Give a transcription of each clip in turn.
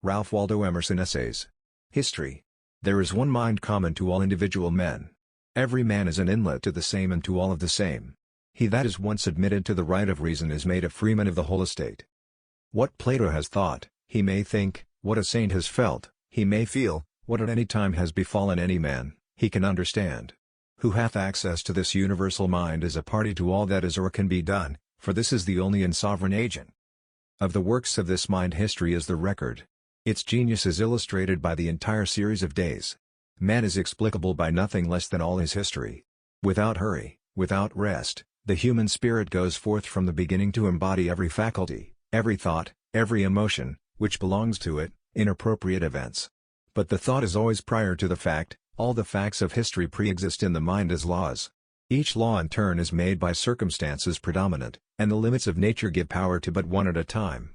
Ralph Waldo Emerson Essays. History. There is one mind common to all individual men. Every man is an inlet to the same and to all of the same. He that is once admitted to the right of reason is made a freeman of the whole estate. What Plato has thought, he may think; what a saint has felt, he may feel; what at any time has befallen any man, he can understand. Who hath access to this universal mind is a party to all that is or can be done, for this is the only and sovereign agent. Of the works of this mind history is the record. Its genius is illustrated by the entire series of days. Man is explicable by nothing less than all his history. Without hurry, without rest, the human spirit goes forth from the beginning to embody every faculty, every thought, every emotion, which belongs to it, in appropriate events. But the thought is always prior to the fact; all the facts of history pre-exist in the mind as laws. Each law in turn is made by circumstances predominant, and the limits of nature give power to but one at a time.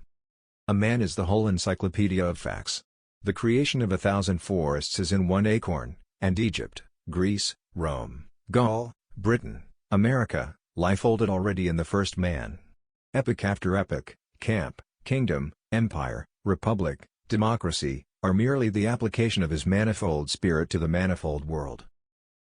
A man is the whole encyclopedia of facts. The creation of 1,000 forests is in one acorn, and Egypt, Greece, Rome, Gaul, Britain, America, lie folded already in the first man. Epoch after epoch, camp, kingdom, empire, republic, democracy, are merely the application of his manifold spirit to the manifold world.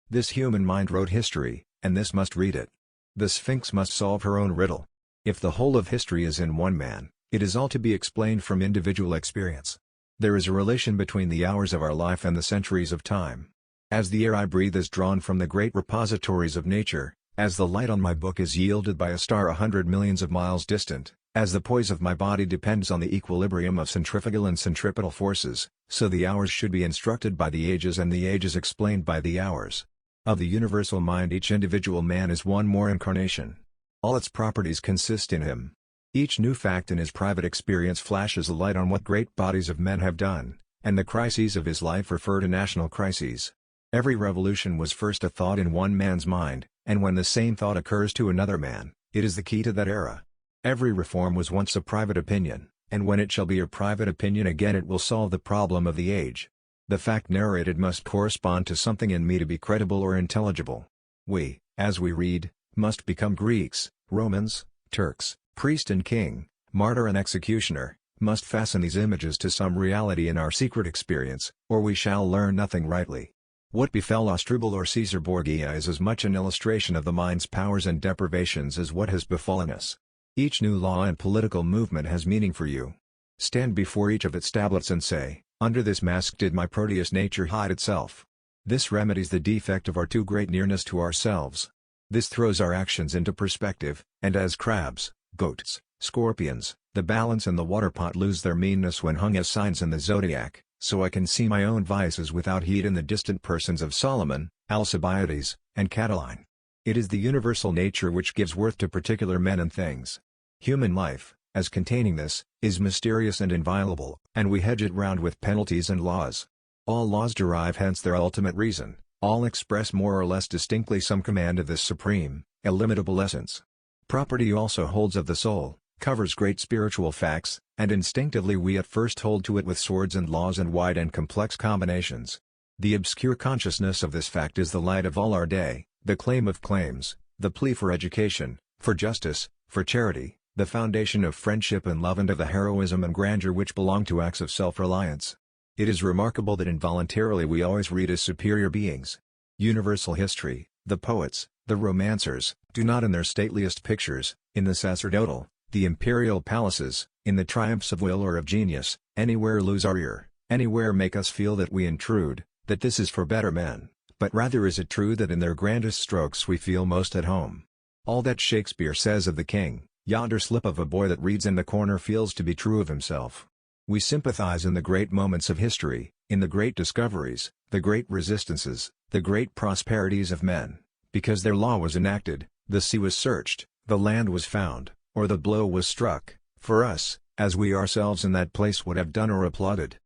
This human mind wrote history, and this must read it. The Sphinx must solve her own riddle. If the whole of history is in one man, it is all to be explained from individual experience. There is a relation between the hours of our life and the centuries of time. As the air I breathe is drawn from the great repositories of nature, as the light on my book is yielded by a star 100 millions of miles distant, as the poise of my body depends on the equilibrium of centrifugal and centripetal forces, so the hours should be instructed by the ages and the ages explained by the hours. Of the universal mind each individual man is one more incarnation. All its properties consist in him. Each new fact in his private experience flashes a light on what great bodies of men have done, and the crises of his life refer to national crises. Every revolution was first a thought in one man's mind, and when the same thought occurs to another man, it is the key to that era. Every reform was once a private opinion, and when it shall be a private opinion again it will solve the problem of the age. The fact narrated must correspond to something in me to be credible or intelligible. We, as we read, must become Greeks, Romans, Turks, priest and king, martyr and executioner, must fasten these images to some reality in our secret experience, or we shall learn nothing rightly. What befell Asdrubal or Caesar Borgia is as much an illustration of the mind's powers and deprivations as what has befallen us. Each new law and political movement has meaning for you. Stand before each of its tablets and say, "Under this mask did my proteus nature hide itself." This remedies the defect of our too great nearness to ourselves. This throws our actions into perspective, and as crabs, goats, scorpions, the balance and the waterpot lose their meanness when hung as signs in the zodiac, so I can see my own vices without heed in the distant persons of Solomon, Alcibiades, and Catiline. It is the universal nature which gives worth to particular men and things. Human life, as containing this, is mysterious and inviolable, and we hedge it round with penalties and laws. All laws derive hence their ultimate reason, all express more or less distinctly some command of this supreme, illimitable essence. Property also holds of the soul, covers great spiritual facts, and instinctively we at first hold to it with swords and laws and wide and complex combinations. The obscure consciousness of this fact is the light of all our day, the claim of claims, the plea for education, for justice, for charity, the foundation of friendship and love and of the heroism and grandeur which belong to acts of self-reliance. It is remarkable that involuntarily we always read as superior beings. Universal history, the poets, the romancers, do not in their stateliest pictures, in the sacerdotal, the imperial palaces, in the triumphs of will or of genius, anywhere lose our ear, anywhere make us feel that we intrude, that this is for better men, but rather is it true that in their grandest strokes we feel most at home. All that Shakespeare says of the king, yonder slip of a boy that reads in the corner feels to be true of himself. We sympathize in the great moments of history, in the great discoveries, the great resistances, the great prosperities of men, because their law was enacted, the sea was searched, the land was found, or the blow was struck, for us, as we ourselves in that place would have done or applauded.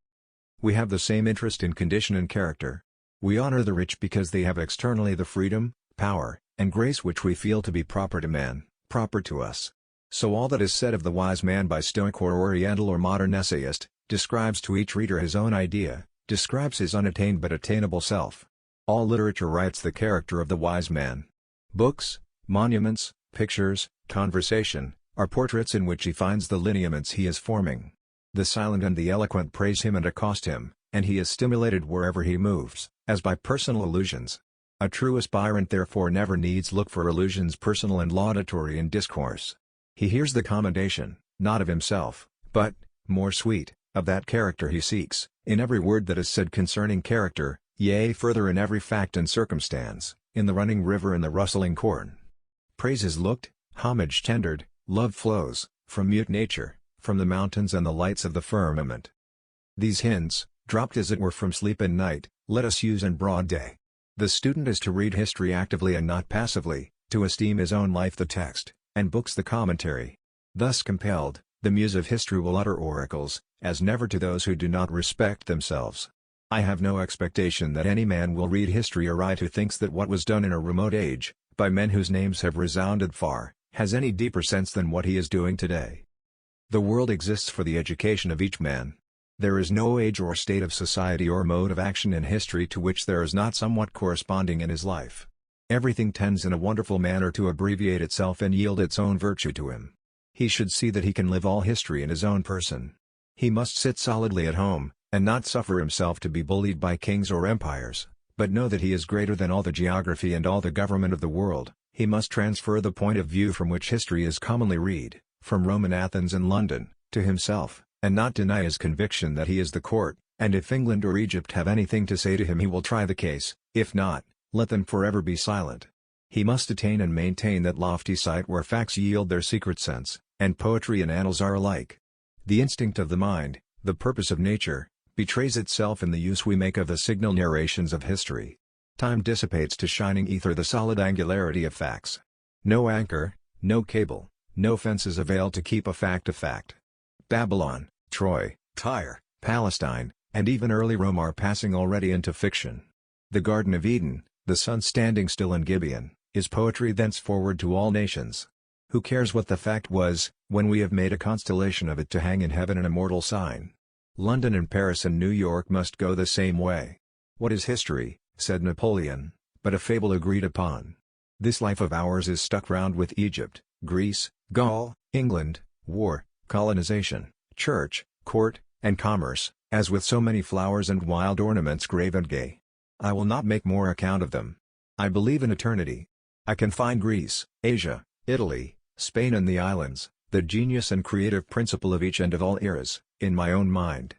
We have the same interest in condition and character. We honor the rich because they have externally the freedom, power, and grace which we feel to be proper to man, proper to us. So all that is said of the wise man by Stoic or Oriental or modern essayist, describes to each reader his own idea, describes his unattained but attainable self. All literature writes the character of the wise man. Books, monuments, pictures, conversation, are portraits in which he finds the lineaments he is forming. The silent and the eloquent praise him and accost him, and he is stimulated wherever he moves, as by personal allusions. A true aspirant therefore never needs look for allusions personal and laudatory in discourse. He hears the commendation, not of himself, but, more sweet, of that character he seeks, in every word that is said concerning character, yea further in every fact and circumstance, in the running river and the rustling corn. Praise is looked, homage tendered, love flows, from mute nature, from the mountains and the lights of the firmament. These hints, dropped as it were from sleep in night, let us use in broad day. The student is to read history actively and not passively, to esteem his own life the text, and books the commentary. Thus compelled, the muse of history will utter oracles, as never to those who do not respect themselves. I have no expectation that any man will read history aright who thinks that what was done in a remote age, by men whose names have resounded far, has any deeper sense than what he is doing today. The world exists for the education of each man. There is no age or state of society or mode of action in history to which there is not somewhat corresponding in his life. Everything tends in a wonderful manner to abbreviate itself and yield its own virtue to him. He should see that he can live all history in his own person. He must sit solidly at home, and not suffer himself to be bullied by kings or empires, but know that he is greater than all the geography and all the government of the world. He must transfer the point of view from which history is commonly read, from Roman Athens and London, to himself, and not deny his conviction that he is the court, and if England or Egypt have anything to say to him he will try the case, if not, let them forever be silent. He must attain and maintain that lofty sight where facts yield their secret sense, and poetry and annals are alike. The instinct of the mind, the purpose of nature, betrays itself in the use we make of the signal narrations of history. Time dissipates to shining ether the solid angularity of facts. No anchor, no cable, no fences avail to keep a fact a fact. Babylon, Troy, Tyre, Palestine, and even early Rome are passing already into fiction. The Garden of Eden, the sun standing still in Gibeon, is poetry thenceforward to all nations. Who cares what the fact was, when we have made a constellation of it to hang in heaven an immortal sign? London and Paris and New York must go the same way. What is history, said Napoleon, but a fable agreed upon? This life of ours is stuck round with Egypt, Greece, Gaul, England, war, colonization, church, court, and commerce, as with so many flowers and wild ornaments grave and gay. I will not make more account of them. I believe in eternity. I can find Greece, Asia, Italy, Spain and the islands, the genius and creative principle of each and of all eras, in my own mind.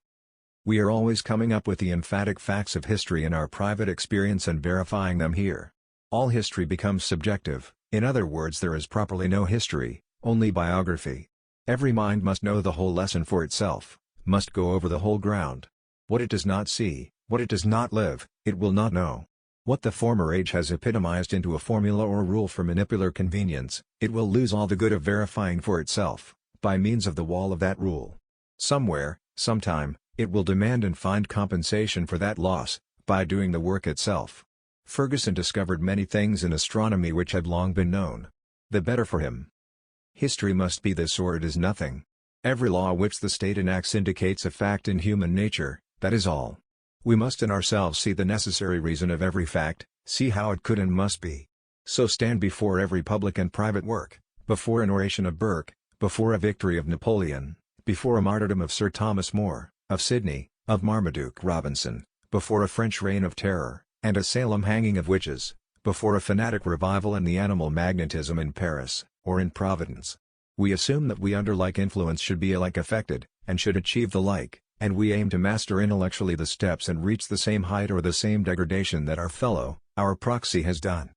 We are always coming up with the emphatic facts of history in our private experience and verifying them here. All history becomes subjective, in other words there is properly no history, only biography. Every mind must know the whole lesson for itself, must go over the whole ground. What it does not see, what it does not live, it will not know. What the former age has epitomized into a formula or rule for manipular convenience, it will lose all the good of verifying for itself, by means of the wall of that rule. Somewhere, sometime, it will demand and find compensation for that loss, by doing the work itself. Ferguson discovered many things in astronomy which had long been known. The better for him. History must be this or it is nothing. Every law which the state enacts indicates a fact in human nature, that is all. We must in ourselves see the necessary reason of every fact, see how it could and must be. So stand before every public and private work, before an oration of Burke, before a victory of Napoleon, before a martyrdom of Sir Thomas More, of Sidney, of Marmaduke Robinson, before a French reign of terror, and a Salem hanging of witches, before a fanatic revival and the animal magnetism in Paris, or in Providence. We assume that we under like influence should be alike affected, and should achieve the like, and we aim to master intellectually the steps and reach the same height or the same degradation that our fellow, our proxy has done.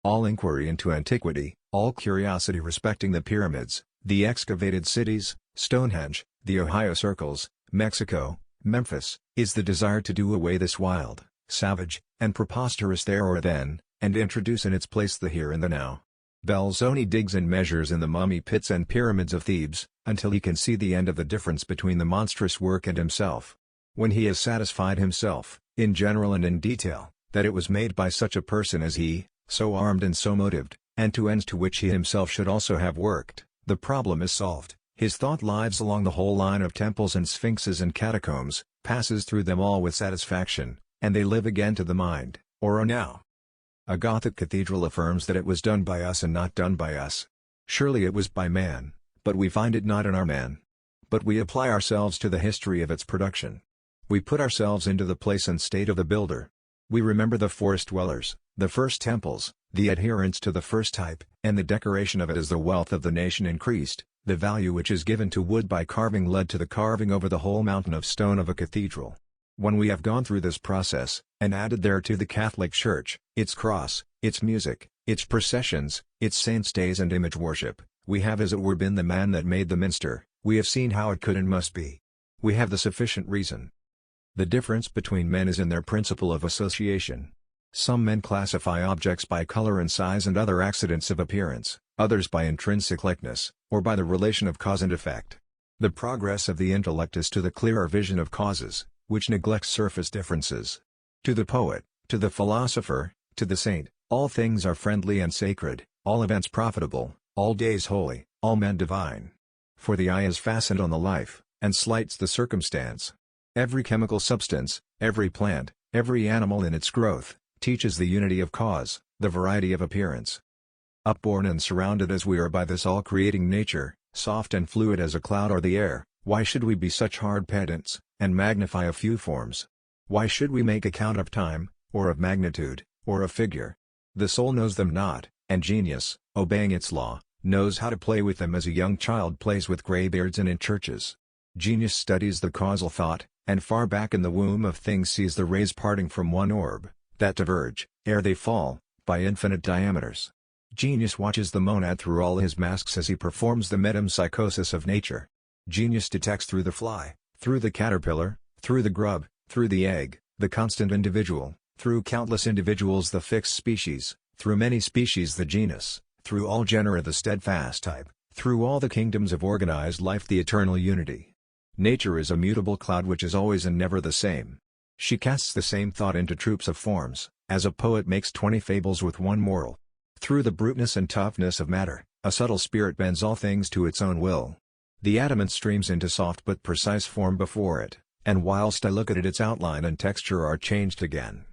All inquiry into antiquity, all curiosity respecting the pyramids, the excavated cities, Stonehenge, the Ohio circles, Mexico, Memphis, is the desire to do away this wild, savage, and preposterous there or then, and introduce in its place the here and the now. Belzoni digs and measures in the mummy pits and pyramids of Thebes, until he can see the end of the difference between the monstrous work and himself. When he has satisfied himself, in general and in detail, that it was made by such a person as he, so armed and so motived, and to ends to which he himself should also have worked, the problem is solved. His thought lives along the whole line of temples and sphinxes and catacombs, passes through them all with satisfaction, and they live again to the mind, or are now. A Gothic cathedral affirms that it was done by us and not done by us. Surely it was by man, but we find it not in our man. but we apply ourselves to the history of its production. We put ourselves into the place and state of the builder. We remember the forest dwellers, the first temples, the adherence to the first type, and the decoration of it as the wealth of the nation increased. The value which is given to wood by carving led to the carving over the whole mountain of stone of a cathedral. When we have gone through this process, and added thereto the Catholic Church, its cross, its music, its processions, its saints' days and image worship, we have as it were been the man that made the minster, we have seen how it could and must be. We have the sufficient reason. The difference between men is in their principle of association. Some men classify objects by color and size and other accidents of appearance, others by intrinsic likeness, or by the relation of cause and effect. The progress of the intellect is to the clearer vision of causes, which neglects surface differences. To the poet, to the philosopher, to the saint, all things are friendly and sacred, all events profitable, all days holy, all men divine. For the eye is fastened on the life, and slights the circumstance. Every chemical substance, every plant, every animal in its growth, teaches the unity of cause, the variety of appearance. Upborn and surrounded as we are by this all-creating nature, soft and fluid as a cloud or the air, why should we be such hard pedants, and magnify a few forms? Why should we make account of time, or of magnitude, or of figure? The soul knows them not, and genius, obeying its law, knows how to play with them as a young child plays with graybeards and in churches. Genius studies the causal thought, and far back in the womb of things sees the rays parting from one orb, that diverge, ere they fall, by infinite diameters. Genius watches the monad through all his masks as he performs the metempsychosis of nature. Genius detects through the fly, through the caterpillar, through the grub, through the egg, the constant individual, through countless individuals the fixed species, through many species the genus, through all genera the steadfast type, through all the kingdoms of organized life the eternal unity. Nature is a mutable cloud which is always and never the same. She casts the same thought into troops of forms, as a poet makes 20 fables with one moral. Through the bruteness and toughness of matter, a subtle spirit bends all things to its own will. The adamant streams into soft but precise form before it, and whilst I look at it its outline and texture are changed again.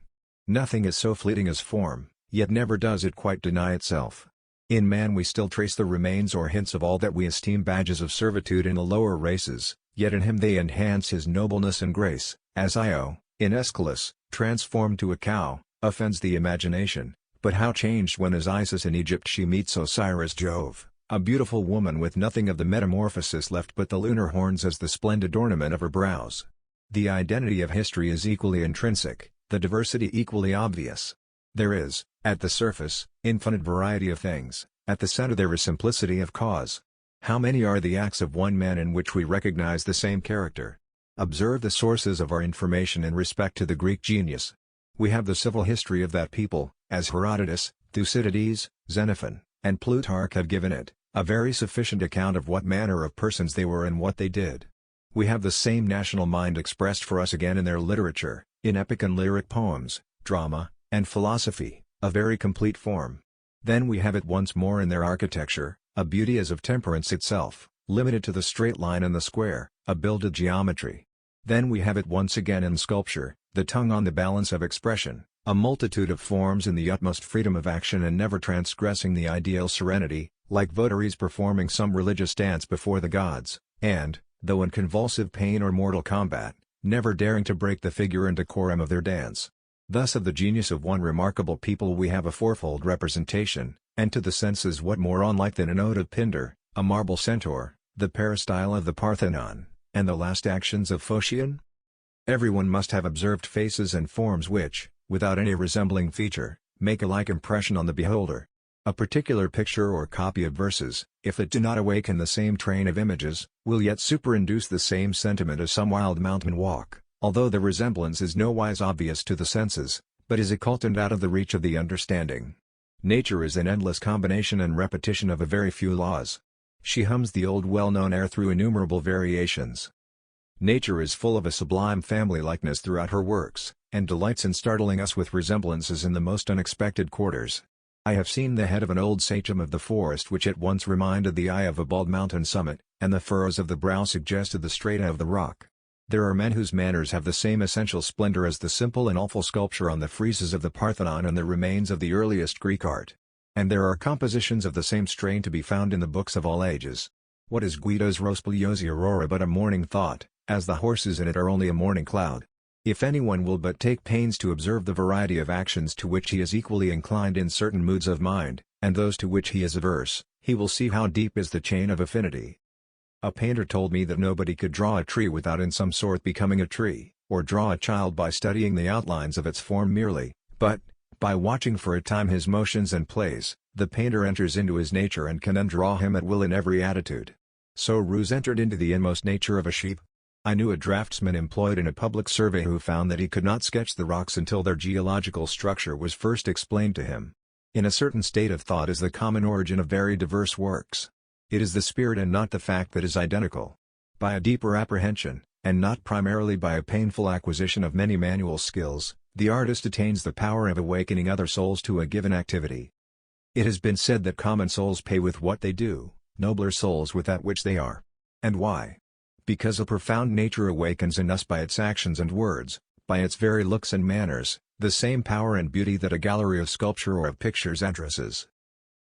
Nothing is so fleeting as form, yet never does it quite deny itself. In man we still trace the remains or hints of all that we esteem badges of servitude in the lower races, yet in him they enhance his nobleness and grace, as Io, in Aeschylus, transformed to a cow, offends the imagination, but how changed when as Isis in Egypt she meets Osiris Jove, a beautiful woman with nothing of the metamorphosis left but the lunar horns as the splendid ornament of her brows. The identity of history is equally intrinsic, the diversity equally obvious. There is, at the surface, infinite variety of things, at the center there is simplicity of cause. How many are the acts of one man in which we recognize the same character? Observe the sources of our information in respect to the Greek genius. We have the civil history of that people, as Herodotus, Thucydides, Xenophon, and Plutarch have given it, a very sufficient account of what manner of persons they were and what they did. We have the same national mind expressed for us again in their literature, in epic and lyric poems, drama, and philosophy, a very complete form. Then we have it once more in their architecture, a beauty as of temperance itself, limited to the straight line and the square, a builded geometry. Then we have it once again in sculpture, the tongue on the balance of expression, a multitude of forms in the utmost freedom of action and never transgressing the ideal serenity, like votaries performing some religious dance before the gods, and, though in convulsive pain or mortal combat, never daring to break the figure and decorum of their dance. Thus of the genius of one remarkable people we have a fourfold representation, and to the senses what more unlike than an ode of Pindar, a marble centaur, the peristyle of the Parthenon, and the last actions of Phocion? Everyone must have observed faces and forms which, without any resembling feature, make a like impression on the beholder. A particular picture or copy of verses, if it do not awaken the same train of images, will yet superinduce the same sentiment as some wild mountain walk, although the resemblance is nowise obvious to the senses, but is occult and out of the reach of the understanding. Nature is an endless combination and repetition of a very few laws. She hums the old well-known air through innumerable variations. Nature is full of a sublime family-likeness throughout her works, and delights in startling us with resemblances in the most unexpected quarters. I have seen the head of an old sachem of the forest which at once reminded the eye of a bald mountain summit, and the furrows of the brow suggested the strata of the rock. There are men whose manners have the same essential splendor as the simple and awful sculpture on the friezes of the Parthenon and the remains of the earliest Greek art. And there are compositions of the same strain to be found in the books of all ages. What is Guido's Rospigliosi aurora but a morning thought, as the horses in it are only a morning cloud? If anyone will but take pains to observe the variety of actions to which he is equally inclined in certain moods of mind, and those to which he is averse, he will see how deep is the chain of affinity. A painter told me that nobody could draw a tree without in some sort becoming a tree, or draw a child by studying the outlines of its form merely, but, by watching for a time his motions and plays, the painter enters into his nature and can then draw him at will in every attitude. So Roos entered into the inmost nature of a sheep. I knew a draftsman employed in a public survey who found that he could not sketch the rocks until their geological structure was first explained to him. In a certain state of thought is the common origin of very diverse works. It is the spirit and not the fact that is identical. By a deeper apprehension, and not primarily by a painful acquisition of many manual skills, the artist attains the power of awakening other souls to a given activity. It has been said that common souls pay with what they do, nobler souls with that which they are. And why? Because a profound nature awakens in us by its actions and words, by its very looks and manners, the same power and beauty that a gallery of sculpture or of pictures addresses.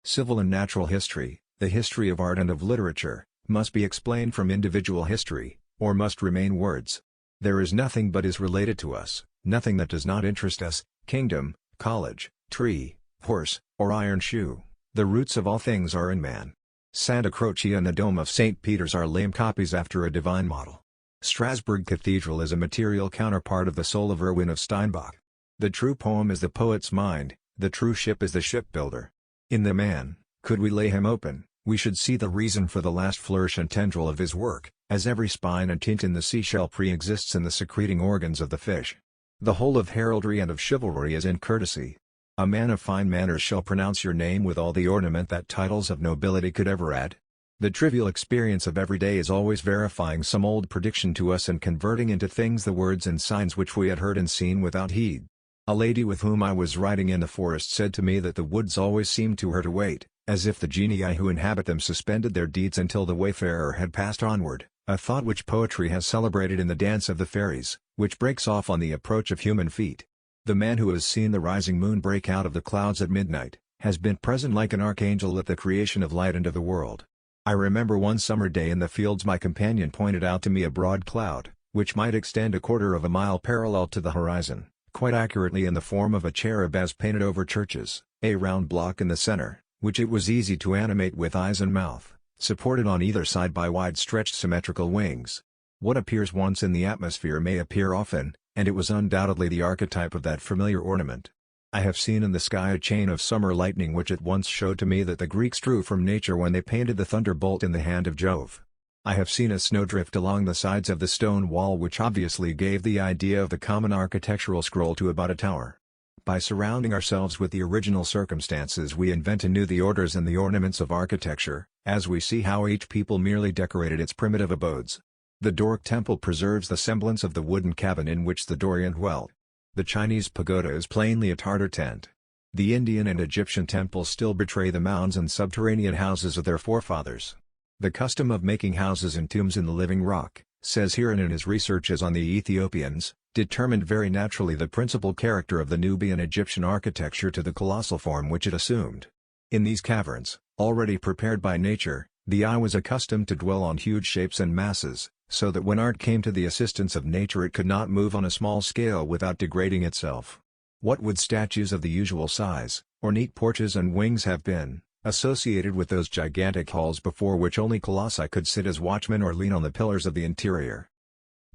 Civil and natural history, the history of art and of literature, must be explained from individual history, or must remain words. There is nothing but is related to us, nothing that does not interest us, kingdom, college, tree, horse, or iron shoe. The roots of all things are in man. Santa Croce and the Dome of St. Peter's are lame copies after a divine model. Strasbourg Cathedral is a material counterpart of the soul of Erwin of Steinbach. The true poem is the poet's mind, the true ship is the shipbuilder. In the man, could we lay him open, we should see the reason for the last flourish and tendril of his work, as every spine and tint in the seashell pre-exists in the secreting organs of the fish. The whole of heraldry and of chivalry is in courtesy. A man of fine manners shall pronounce your name with all the ornament that titles of nobility could ever add. The trivial experience of every day is always verifying some old prediction to us and converting into things the words and signs which we had heard and seen without heed. A lady with whom I was riding in the forest said to me that the woods always seemed to her to wait, as if the genii who inhabit them suspended their deeds until the wayfarer had passed onward, a thought which poetry has celebrated in the dance of the fairies, which breaks off on the approach of human feet. The man who has seen the rising moon break out of the clouds at midnight, has been present like an archangel at the creation of light into the world. I remember one summer day in the fields my companion pointed out to me a broad cloud, which might extend 1/4 of a mile parallel to the horizon, quite accurately in the form of a cherub as painted over churches, a round block in the center, which it was easy to animate with eyes and mouth, supported on either side by wide-stretched symmetrical wings. What appears once in the atmosphere may appear often, and it was undoubtedly the archetype of that familiar ornament. I have seen in the sky a chain of summer lightning which at once showed to me that the Greeks drew from nature when they painted the thunderbolt in the hand of Jove. I have seen a snowdrift along the sides of the stone wall which obviously gave the idea of the common architectural scroll to about a tower. By surrounding ourselves with the original circumstances we invent anew the orders and the ornaments of architecture, as we see how each people merely decorated its primitive abodes. The Doric temple preserves the semblance of the wooden cabin in which the Dorian dwelt. The Chinese pagoda is plainly a Tartar tent. The Indian and Egyptian temples still betray the mounds and subterranean houses of their forefathers. The custom of making houses and tombs in the living rock, says Heron in his researches on the Ethiopians, determined very naturally the principal character of the Nubian Egyptian architecture to the colossal form which it assumed. In these caverns, already prepared by nature, the eye was accustomed to dwell on huge shapes and masses, so that when art came to the assistance of nature it could not move on a small scale without degrading itself. What would statues of the usual size, or neat porches and wings have been, associated with those gigantic halls before which only colossi could sit as watchmen or lean on the pillars of the interior?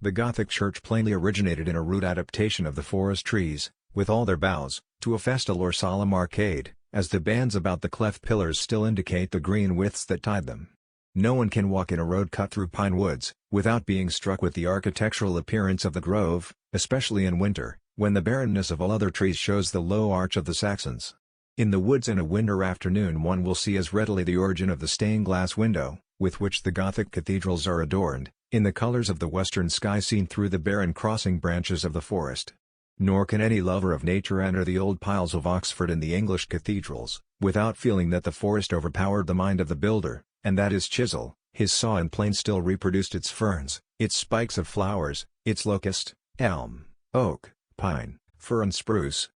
The Gothic church plainly originated in a rude adaptation of the forest trees, with all their boughs, to a festal or solemn arcade, as the bands about the cleft pillars still indicate the green withes that tied them. No one can walk in a road cut through pine woods, without being struck with the architectural appearance of the grove, especially in winter, when the barrenness of all other trees shows the low arch of the Saxons. In the woods in a winter afternoon one will see as readily the origin of the stained-glass window, with which the Gothic cathedrals are adorned, in the colors of the western sky seen through the barren crossing branches of the forest. Nor can any lover of nature enter the old piles of Oxford and the English cathedrals, without feeling that the forest overpowered the mind of the builder, and that his chisel, his saw and plane still reproduced its ferns, its spikes of flowers, its locust, elm, oak, pine, fir and spruce.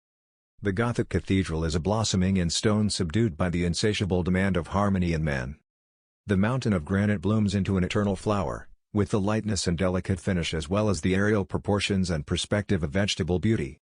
The Gothic cathedral is a blossoming in stone subdued by the insatiable demand of harmony in man. The mountain of granite blooms into an eternal flower, with the lightness and delicate finish as well as the aerial proportions and perspective of vegetable beauty.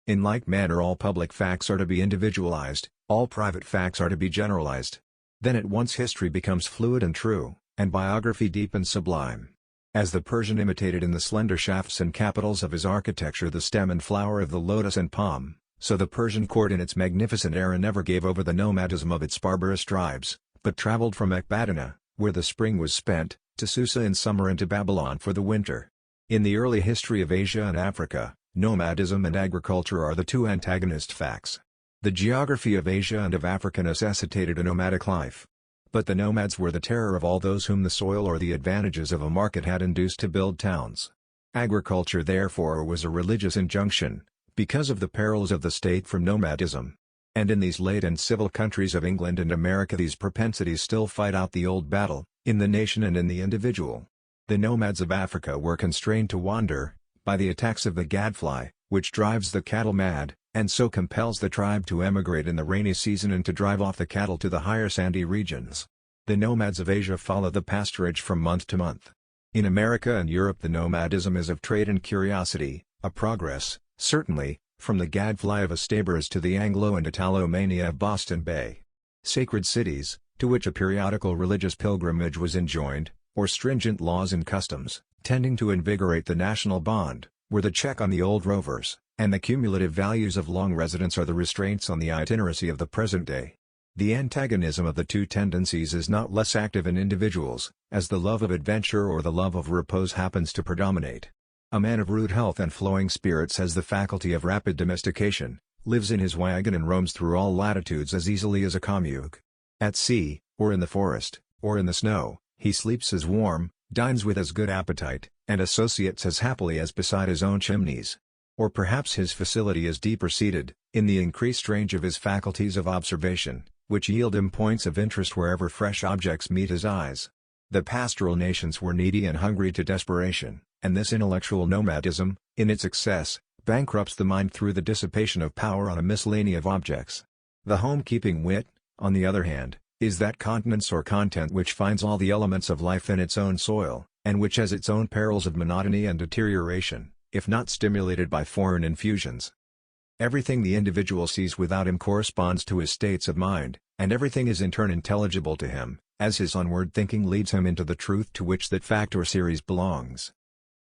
In like manner all public facts are to be individualized, all private facts are to be generalized. Then at once history becomes fluid and true, and biography deep and sublime. As the Persian imitated in the slender shafts and capitals of his architecture the stem and flower of the lotus and palm, so the Persian court in its magnificent era never gave over the nomadism of its barbarous tribes, but traveled from Ecbatana, where the spring was spent, to Susa in summer and to Babylon for the winter. In the early history of Asia and Africa, nomadism and agriculture are the two antagonist facts. The geography of Asia and of Africa necessitated a nomadic life. But the nomads were the terror of all those whom the soil or the advantages of a market had induced to build towns. Agriculture therefore was a religious injunction, because of the perils of the state from nomadism. And in these late and civil countries of England and America these propensities still fight out the old battle, in the nation and in the individual. The nomads of Africa were constrained to wander, by the attacks of the gadfly, which drives the cattle mad, and so compels the tribe to emigrate in the rainy season and to drive off the cattle to the higher sandy regions. The nomads of Asia follow the pasturage from month to month. In America and Europe the nomadism is of trade and curiosity, a progress, certainly, from the gadfly of Estabers to the Anglo and Italomania of Boston Bay. Sacred cities, to which a periodical religious pilgrimage was enjoined, or stringent laws and customs, tending to invigorate the national bond, were the check on the old rovers, and the cumulative values of long residence are the restraints on the itineracy of the present day. The antagonism of the two tendencies is not less active in individuals, as the love of adventure or the love of repose happens to predominate. A man of rude health and flowing spirits has the faculty of rapid domestication, lives in his wagon and roams through all latitudes as easily as a Kamuke. At sea, or in the forest, or in the snow, he sleeps as warm, dines with as good appetite, and associates as happily as beside his own chimneys. Or perhaps his facility is deeper seated, in the increased range of his faculties of observation, which yield him points of interest wherever fresh objects meet his eyes. The pastoral nations were needy and hungry to desperation, and this intellectual nomadism, in its excess, bankrupts the mind through the dissipation of power on a miscellany of objects. The home-keeping wit, on the other hand, is that continence or content which finds all the elements of life in its own soil, and which has its own perils of monotony and deterioration, if not stimulated by foreign infusions. Everything the individual sees without him corresponds to his states of mind, and everything is in turn intelligible to him, as his onward thinking leads him into the truth to which that fact or series belongs.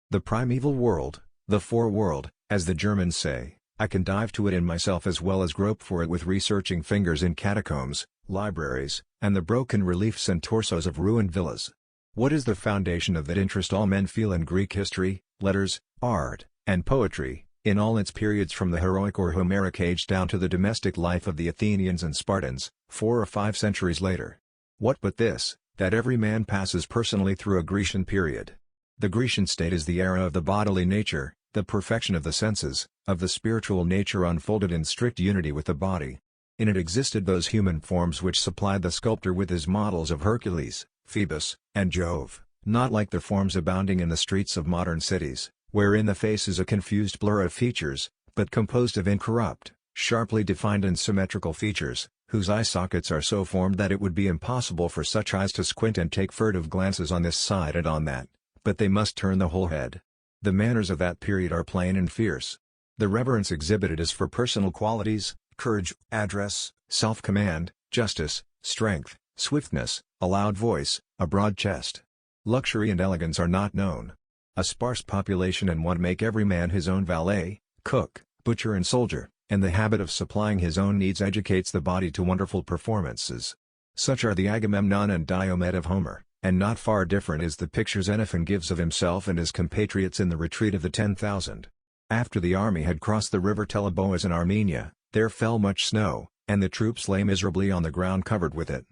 The primeval world, the foreworld, as the Germans say, I can dive to it in myself as well as grope for it with researching fingers in catacombs, libraries, and the broken reliefs and torsos of ruined villas. What is the foundation of that interest all men feel in Greek history, letters, art, and poetry, in all its periods from the heroic or Homeric age down to the domestic life of the Athenians and Spartans, 4 or 5 centuries later? What but this, that every man passes personally through a Grecian period? The Grecian state is the era of the bodily nature, the perfection of the senses, of the spiritual nature unfolded in strict unity with the body. In it existed those human forms which supplied the sculptor with his models of Hercules, Phoebus, and Jove, not like the forms abounding in the streets of modern cities, wherein the face is a confused blur of features, but composed of incorrupt, sharply defined and symmetrical features, whose eye sockets are so formed that it would be impossible for such eyes to squint and take furtive glances on this side and on that, but they must turn the whole head. The manners of that period are plain and fierce. The reverence exhibited is for personal qualities, courage, address, self-command, justice, strength, swiftness, a loud voice, a broad chest. Luxury and elegance are not known. A sparse population and want make every man his own valet, cook, butcher and soldier, and the habit of supplying his own needs educates the body to wonderful performances. Such are the Agamemnon and Diomed of Homer, and not far different is the picture Xenophon gives of himself and his compatriots in the retreat of the 10,000. After the army had crossed the river Teleboas in Armenia, there fell much snow, and the troops lay miserably on the ground covered with it.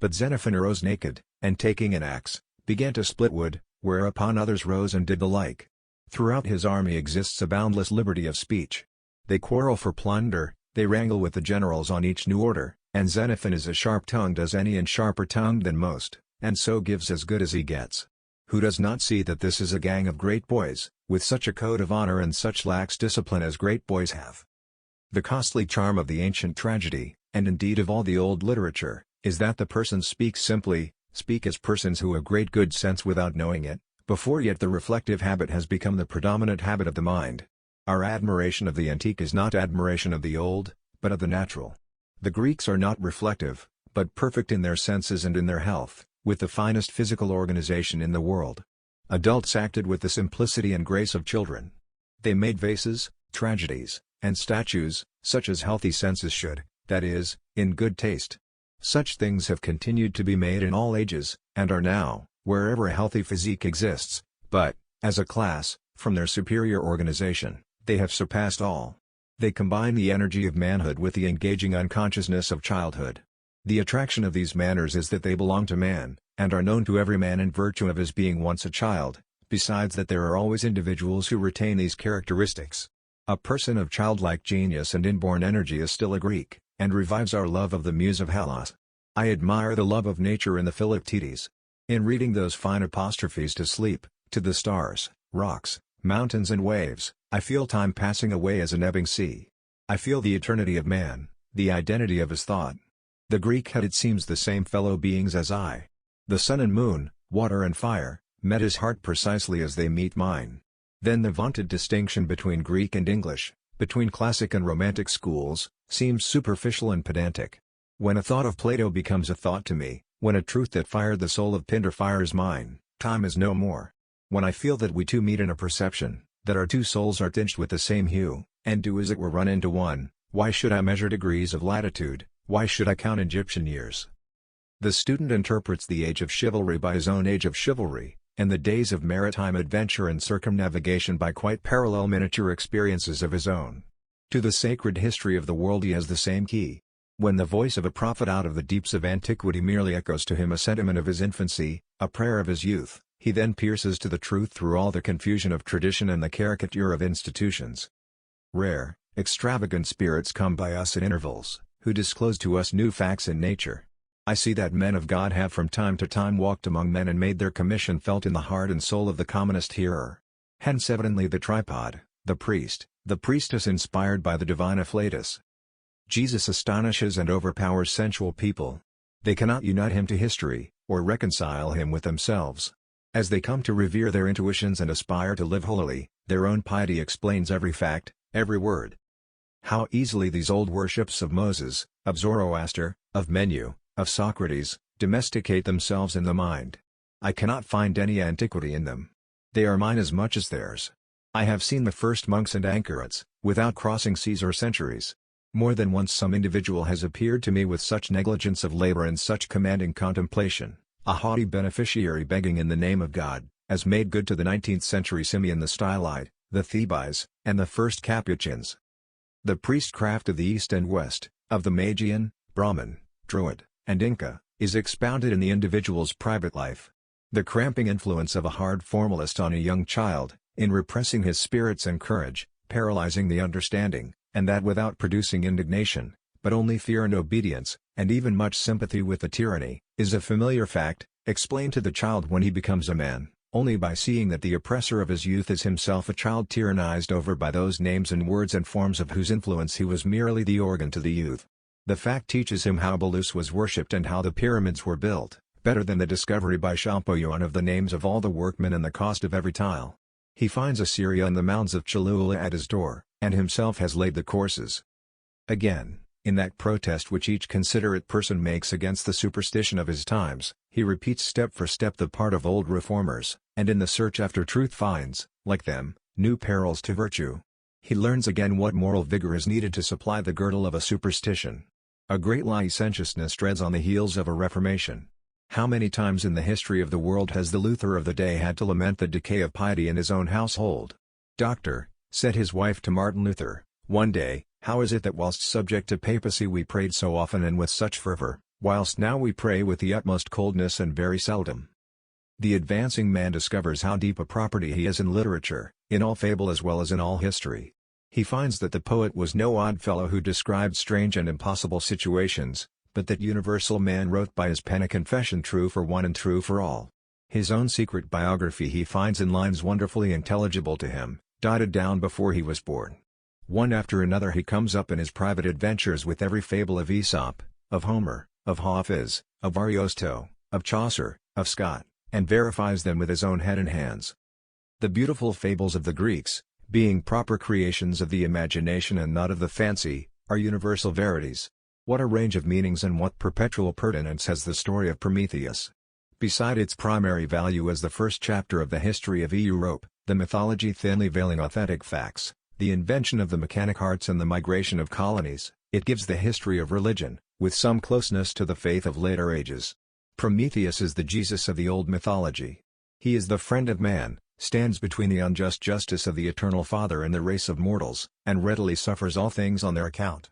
But Xenophon arose naked, and taking an axe, began to split wood, whereupon others rose and did the like. Throughout his army exists a boundless liberty of speech. They quarrel for plunder, they wrangle with the generals on each new order, and Xenophon is as sharp-tongued as any and sharper-tongued than most, and so gives as good as he gets. Who does not see that this is a gang of great boys, with such a code of honor and such lax discipline as great boys have? The costly charm of the ancient tragedy, and indeed of all the old literature, is that the person speaks simply, speak as persons who have great good sense without knowing it, before yet the reflective habit has become the predominant habit of the mind. Our admiration of the antique is not admiration of the old, but of the natural. The Greeks are not reflective, but perfect in their senses and in their health, with the finest physical organization in the world. Adults acted with the simplicity and grace of children. They made vases, tragedies, and statues, such as healthy senses should, that is, in good taste. Such things have continued to be made in all ages, and are now, wherever a healthy physique exists, but, as a class, from their superior organization, they have surpassed all. They combine the energy of manhood with the engaging unconsciousness of childhood. The attraction of these manners is that they belong to man, and are known to every man in virtue of his being once a child, besides that there are always individuals who retain these characteristics. A person of childlike genius and inborn energy is still a Greek, and revives our love of the muse of Hellas. I admire the love of nature in the Philoctetes. In reading those fine apostrophes to sleep, to the stars, rocks, mountains and waves, I feel time passing away as an ebbing sea. I feel the eternity of man, the identity of his thought. The Greek had, it seems, the same fellow beings as I. The sun and moon, water and fire, met his heart precisely as they meet mine. Then the vaunted distinction between Greek and English, between classic and romantic schools, seems superficial and pedantic. When a thought of Plato becomes a thought to me, when a truth that fired the soul of Pindar fires mine, time is no more. When I feel that we two meet in a perception, that our two souls are tinged with the same hue, and do as it were run into one, why should I measure degrees of latitude, why should I count Egyptian years? The student interprets the age of chivalry by his own age of chivalry, and the days of maritime adventure and circumnavigation by quite parallel miniature experiences of his own. To the sacred history of the world he has the same key. When the voice of a prophet out of the deeps of antiquity merely echoes to him a sentiment of his infancy, a prayer of his youth, he then pierces to the truth through all the confusion of tradition and the caricature of institutions. Rare, extravagant spirits come by us at intervals, who disclose to us new facts in nature. I see that men of God have from time to time walked among men and made their commission felt in the heart and soul of the commonest hearer. Hence evidently the tripod, the priestess inspired by the divine afflatus. Jesus astonishes and overpowers sensual people. They cannot unite him to history, or reconcile him with themselves. As they come to revere their intuitions and aspire to live holily, their own piety explains every fact, every word. How easily these old worships of Moses, of Zoroaster, of Menu, of Socrates, domesticate themselves in the mind. I cannot find any antiquity in them. They are mine as much as theirs. I have seen the first monks and anchorites, without crossing seas or centuries. More than once some individual has appeared to me with such negligence of labor and such commanding contemplation, a haughty beneficiary begging in the name of God, as made good to the 19th century Simeon the Stylite, the Thebais, and the first Capuchins. The priestcraft of the East and West, of the Magian, Brahmin, Druid, and Inca, is expounded in the individual's private life. The cramping influence of a hard formalist on a young child, in repressing his spirits and courage, paralyzing the understanding, and that without producing indignation, but only fear and obedience, and even much sympathy with the tyranny, is a familiar fact, explained to the child when he becomes a man, only by seeing that the oppressor of his youth is himself a child tyrannized over by those names and words and forms of whose influence he was merely the organ to the youth. The fact teaches him how Belus was worshipped and how the pyramids were built, better than the discovery by Champollion of the names of all the workmen and the cost of every tile. He finds Assyria and the mounds of Cholula at his door, and himself has laid the courses. Again, in that protest which each considerate person makes against the superstition of his times, he repeats step for step the part of old reformers, and in the search after truth finds, like them, new perils to virtue. He learns again what moral vigor is needed to supply the girdle of a superstition. A great licentiousness treads on the heels of a reformation. How many times in the history of the world has the Luther of the day had to lament the decay of piety in his own household? "Doctor," said his wife to Martin Luther, one day, "how is it that whilst subject to papacy we prayed so often and with such fervor, whilst now we pray with the utmost coldness and very seldom?" The advancing man discovers how deep a property he is in literature, in all fable as well as in all history. He finds that the poet was no odd fellow who described strange and impossible situations, but that universal man wrote by his pen a confession true for one and true for all. His own secret biography he finds in lines wonderfully intelligible to him, dotted down before he was born. One after another he comes up in his private adventures with every fable of Aesop, of Homer, of Hafiz, of Ariosto, of Chaucer, of Scott, and verifies them with his own head and hands. The beautiful fables of the Greeks, being proper creations of the imagination and not of the fancy, are universal verities. What a range of meanings and what perpetual pertinence has the story of Prometheus! Beside its primary value as the first chapter of the history of Europe, the mythology thinly veiling authentic facts, the invention of the mechanic arts and the migration of colonies, it gives the history of religion, with some closeness to the faith of later ages. Prometheus is the Jesus of the old mythology. He is the friend of man, stands between the unjust justice of the eternal Father and the race of mortals, and readily suffers all things on their account.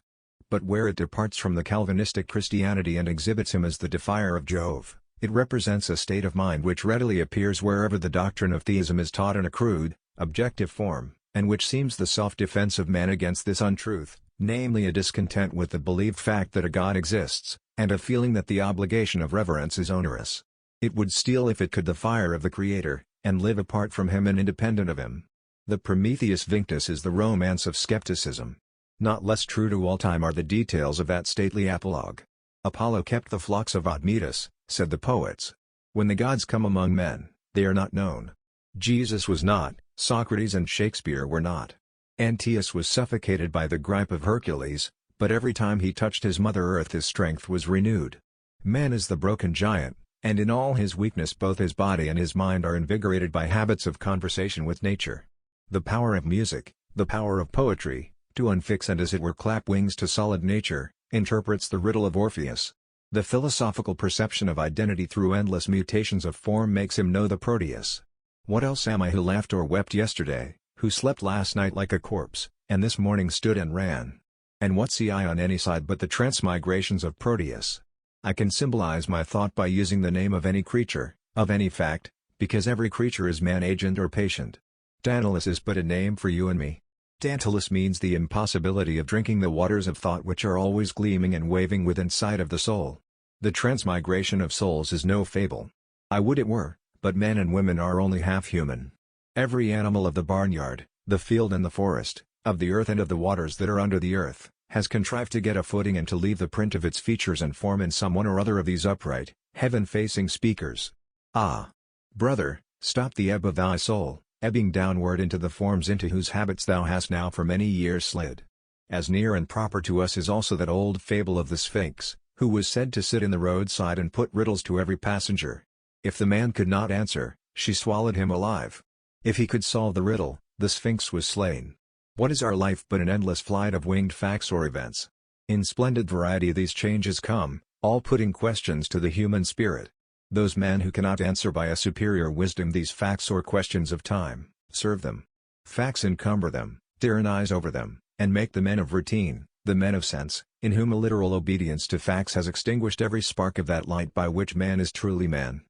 But where it departs from the Calvinistic Christianity and exhibits him as the defier of Jove, it represents a state of mind which readily appears wherever the doctrine of theism is taught in a crude, objective form, and which seems the soft defense of man against this untruth, namely a discontent with the believed fact that a God exists, and a feeling that the obligation of reverence is onerous. It would steal if it could the fire of the Creator, and live apart from him and independent of him. The Prometheus Vinctus is the romance of skepticism. Not less true to all time are the details of that stately apologue. Apollo kept the flocks of Admetus, said the poets. When the gods come among men, they are not known. Jesus was not, Socrates and Shakespeare were not. Antaeus was suffocated by the gripe of Hercules, but every time he touched his Mother Earth his strength was renewed. Man is the broken giant, and in all his weakness both his body and his mind are invigorated by habits of conversation with nature. The power of music, the power of poetry, to unfix and as it were clap wings to solid nature, interprets the riddle of Orpheus. The philosophical perception of identity through endless mutations of form makes him know the Proteus. What else am I who laughed or wept yesterday, who slept last night like a corpse, and this morning stood and ran? And what see I on any side but the transmigrations of Proteus? I can symbolize my thought by using the name of any creature, of any fact, because every creature is man agent or patient. Tantalus is but a name for you and me. Tantalus means the impossibility of drinking the waters of thought which are always gleaming and waving within sight of the soul. The transmigration of souls is no fable. I would it were, but men and women are only half human. Every animal of the barnyard, the field and the forest, of the earth and of the waters that are under the earth, has contrived to get a footing and to leave the print of its features and form in some one or other of these upright, heaven-facing speakers. Ah! Brother, stop the ebb of thy soul, ebbing downward into the forms into whose habits thou hast now for many years slid. As near and proper to us is also that old fable of the Sphinx, who was said to sit in the roadside and put riddles to every passenger. If the man could not answer, she swallowed him alive. If he could solve the riddle, the Sphinx was slain. What is our life but an endless flight of winged facts or events? In splendid variety these changes come, all putting questions to the human spirit. Those men who cannot answer by a superior wisdom these facts or questions of time, serve them. Facts encumber them, tyrannize over them, and make the men of routine, the men of sense, in whom a literal obedience to facts has extinguished every spark of that light by which man is truly man.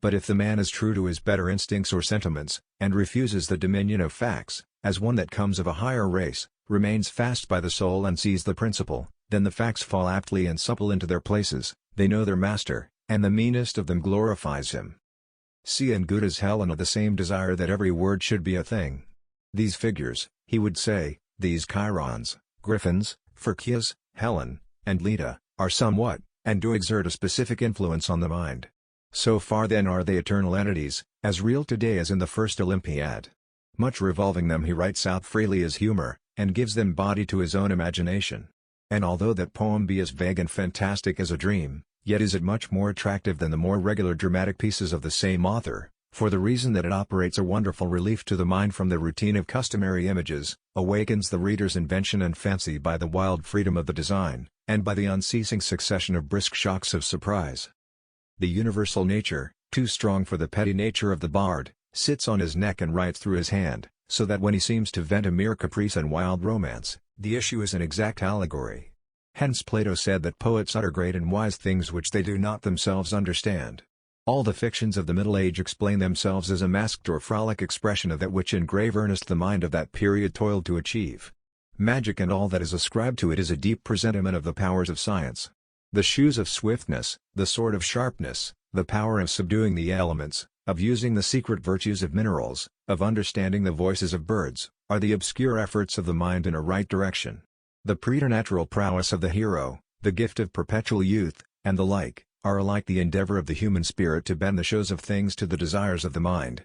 But if the man is true to his better instincts or sentiments, and refuses the dominion of facts, as one that comes of a higher race, remains fast by the soul and sees the principle, then the facts fall aptly and supple into their places, they know their master, and the meanest of them glorifies him. See in Goethe's Helena the same desire that every word should be a thing. These figures, he would say, these chirons, griffins, Phorkys, Helen, and Leda, are somewhat, and do exert a specific influence on the mind. So far then are they eternal entities, as real today as in the first Olympiad. Much revolving them he writes out freely as humor, and gives them body to his own imagination. And although that poem be as vague and fantastic as a dream, yet is it much more attractive than the more regular dramatic pieces of the same author, for the reason that it operates a wonderful relief to the mind from the routine of customary images, awakens the reader's invention and fancy by the wild freedom of the design, and by the unceasing succession of brisk shocks of surprise. The universal nature, too strong for the petty nature of the bard, sits on his neck and writes through his hand, so that when he seems to vent a mere caprice and wild romance, the issue is an exact allegory. Hence Plato said that poets utter great and wise things which they do not themselves understand. All the fictions of the Middle Age explain themselves as a masked or frolic expression of that which in grave earnest the mind of that period toiled to achieve. Magic and all that is ascribed to it is a deep presentiment of the powers of science. The shoes of swiftness, the sword of sharpness, the power of subduing the elements, of using the secret virtues of minerals, of understanding the voices of birds, are the obscure efforts of the mind in a right direction. The preternatural prowess of the hero, the gift of perpetual youth, and the like, are alike the endeavor of the human spirit to bend the shows of things to the desires of the mind.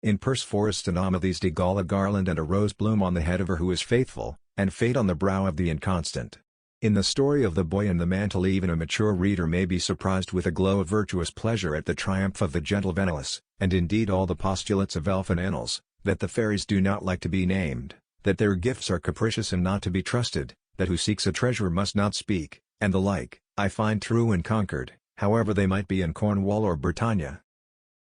In Persephorus Ameles de Gaul, a garland and a rose bloom on the head of her who is faithful, and fate on the brow of the inconstant. In the story of the boy and the mantle even a mature reader may be surprised with a glow of virtuous pleasure at the triumph of the gentle Venus, and indeed all the postulates of elfin annals, that the fairies do not like to be named, that their gifts are capricious and not to be trusted, that who seeks a treasure must not speak, and the like, I find true in Concord, however they might be in Cornwall or Britannia.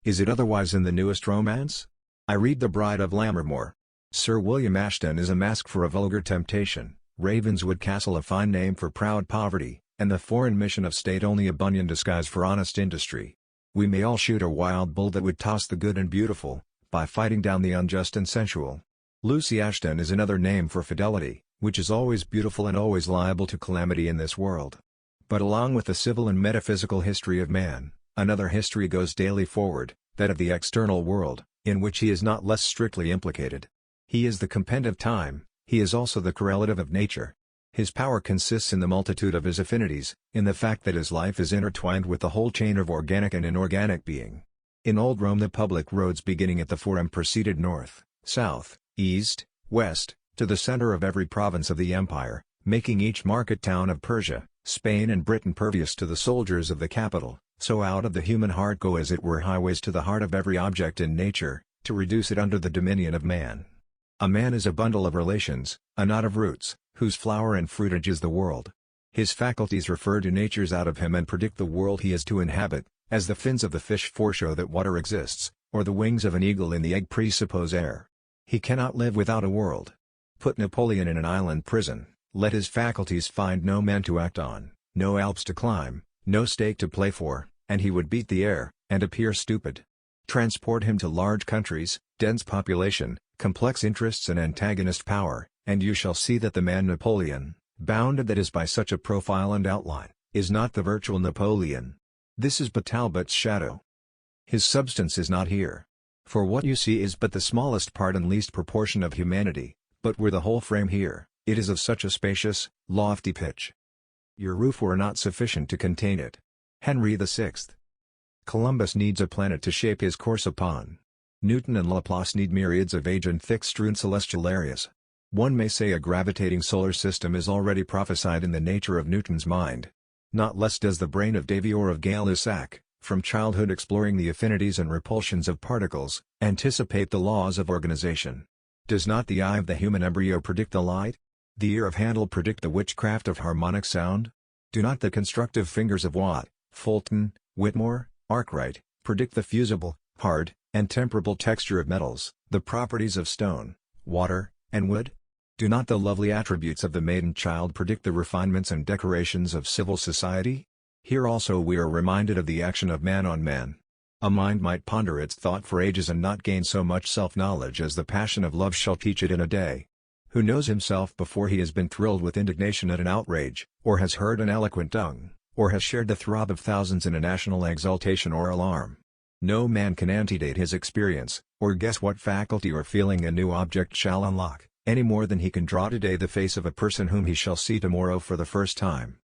Is it otherwise in the newest romance? I read The Bride of Lammermoor. Sir William Ashton is a mask for a vulgar temptation, Ravenswood Castle a fine name for proud poverty, and the foreign mission of state only a Bunyan disguise for honest industry. We may all shoot a wild bull that would toss the good and beautiful, by fighting down the unjust and sensual. Lucy Ashton is another name for fidelity, which is always beautiful and always liable to calamity in this world. But along with the civil and metaphysical history of man, another history goes daily forward, that of the external world, in which he is not less strictly implicated. He is the compend of time, he is also the correlative of nature. His power consists in the multitude of his affinities, in the fact that his life is intertwined with the whole chain of organic and inorganic being. In old Rome the public roads beginning at the Forum proceeded north, south, east, west, to the center of every province of the empire, making each market town of Persia, Spain and Britain pervious to the soldiers of the capital, so out of the human heart go as it were highways to the heart of every object in nature, to reduce it under the dominion of man. A man is a bundle of relations, a knot of roots, whose flower and fruitage is the world. His faculties refer to natures out of him and predict the world he is to inhabit, as the fins of the fish foreshow that water exists, or the wings of an eagle in the egg presuppose air. He cannot live without a world. Put Napoleon in an island prison, let his faculties find no man to act on, no Alps to climb, no stake to play for, and he would beat the air, and appear stupid. Transport him to large countries, dense population, complex interests and antagonist power, and you shall see that the man Napoleon, bounded that is by such a profile and outline, is not the virtual Napoleon. This is but Talbot's shadow. His substance is not here. For what you see is but the smallest part and least proportion of humanity, but were the whole frame here, it is of such a spacious, lofty pitch. Your roof were not sufficient to contain it. Henry VI. Columbus needs a planet to shape his course upon. Newton and Laplace need myriads of age and thick-strewn celestial areas. One may say a gravitating solar system is already prophesied in the nature of Newton's mind. Not less does the brain of Davy or of Gay-Lussac, from childhood exploring the affinities and repulsions of particles, anticipate the laws of organization. Does not the eye of the human embryo predict the light? The ear of Handel predict the witchcraft of harmonic sound? Do not the constructive fingers of Watt, Fulton, Whitmore, Arkwright, predict the fusible, hard, and temperable texture of metals, the properties of stone, water, and wood? Do not the lovely attributes of the maiden child predict the refinements and decorations of civil society? Here also we are reminded of the action of man on man. A mind might ponder its thought for ages and not gain so much self-knowledge as the passion of love shall teach it in a day. Who knows himself before he has been thrilled with indignation at an outrage, or has heard an eloquent tongue, or has shared the throb of thousands in a national exultation or alarm? No man can antedate his experience, or guess what faculty or feeling a new object shall unlock, any more than he can draw today the face of a person whom he shall see tomorrow for the first time.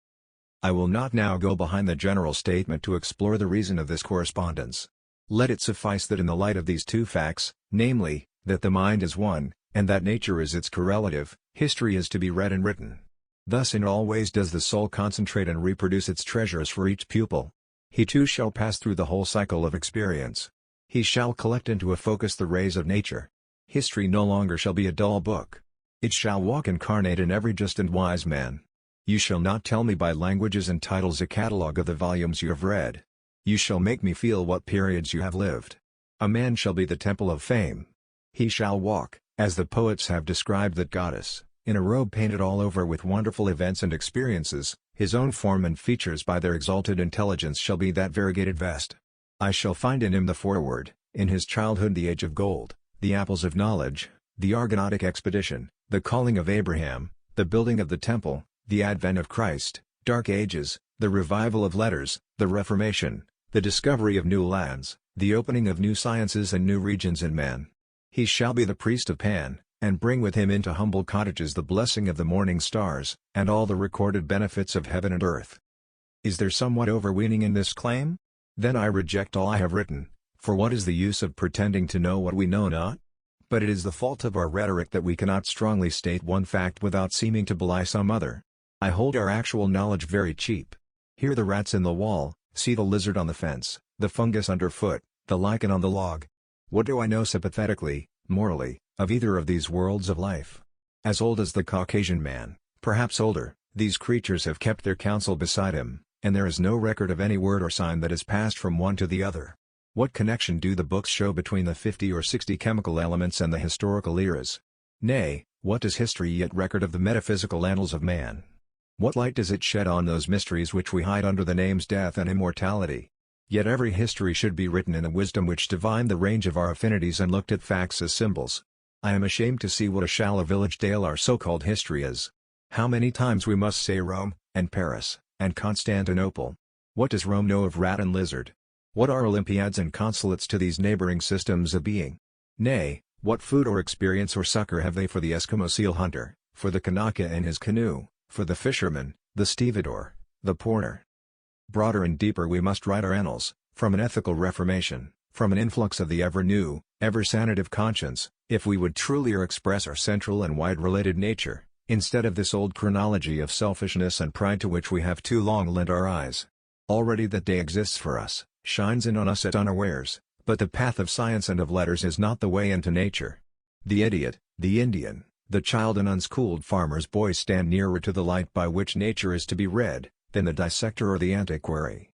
I will not now go behind the general statement to explore the reason of this correspondence. Let it suffice that in the light of these two facts, namely, that the mind is one, and that nature is its correlative, history is to be read and written. Thus in all ways does the soul concentrate and reproduce its treasures for each pupil. He too shall pass through the whole cycle of experience. He shall collect into a focus the rays of nature. History no longer shall be a dull book. It shall walk incarnate in every just and wise man. You shall not tell me by languages and titles a catalogue of the volumes you have read. You shall make me feel what periods you have lived. A man shall be the temple of fame. He shall walk, as the poets have described that goddess, in a robe painted all over with wonderful events and experiences. His own form and features by their exalted intelligence shall be that variegated vest. I shall find in him the foreword, in his childhood the age of gold, the apples of knowledge, the Argonautic expedition, the calling of Abraham, the building of the temple, the advent of Christ, dark ages, the revival of letters, the Reformation, the discovery of new lands, the opening of new sciences and new regions in man. He shall be the priest of Pan, and bring with him into humble cottages the blessing of the morning stars, and all the recorded benefits of heaven and earth. Is there somewhat overweening in this claim? Then I reject all I have written, for what is the use of pretending to know what we know not? But it is the fault of our rhetoric that we cannot strongly state one fact without seeming to belie some other. I hold our actual knowledge very cheap. Hear the rats in the wall, see the lizard on the fence, the fungus underfoot, the lichen on the log. What do I know sympathetically, morally, of either of these worlds of life? As old as the Caucasian man, perhaps older, these creatures have kept their counsel beside him, and there is no record of any word or sign that has passed from one to the other. What connection do the books show between the 50 or 60 chemical elements and the historical eras? Nay, what does history yet record of the metaphysical annals of man? What light does it shed on those mysteries which we hide under the names death and immortality? Yet every history should be written in a wisdom which divined the range of our affinities and looked at facts as symbols. I am ashamed to see what a shallow village tale our so-called history is. How many times we must say Rome, and Paris, and Constantinople. What does Rome know of rat and lizard? What are Olympiads and consulates to these neighboring systems of being? Nay, what food or experience or succor have they for the Eskimo seal hunter, for the Kanaka and his canoe, for the fisherman, the stevedore, the porter? Broader and deeper we must write our annals, from an ethical reformation, from an influx of the ever-new, ever-sanative conscience, if we would trulier express our central and wide-related nature, instead of this old chronology of selfishness and pride to which we have too long lent our eyes. Already that day exists for us, shines in on us at unawares, but the path of science and of letters is not the way into nature. The idiot, the Indian, the child and unschooled farmer's boy stand nearer to the light by which nature is to be read, than the dissector or the antiquary.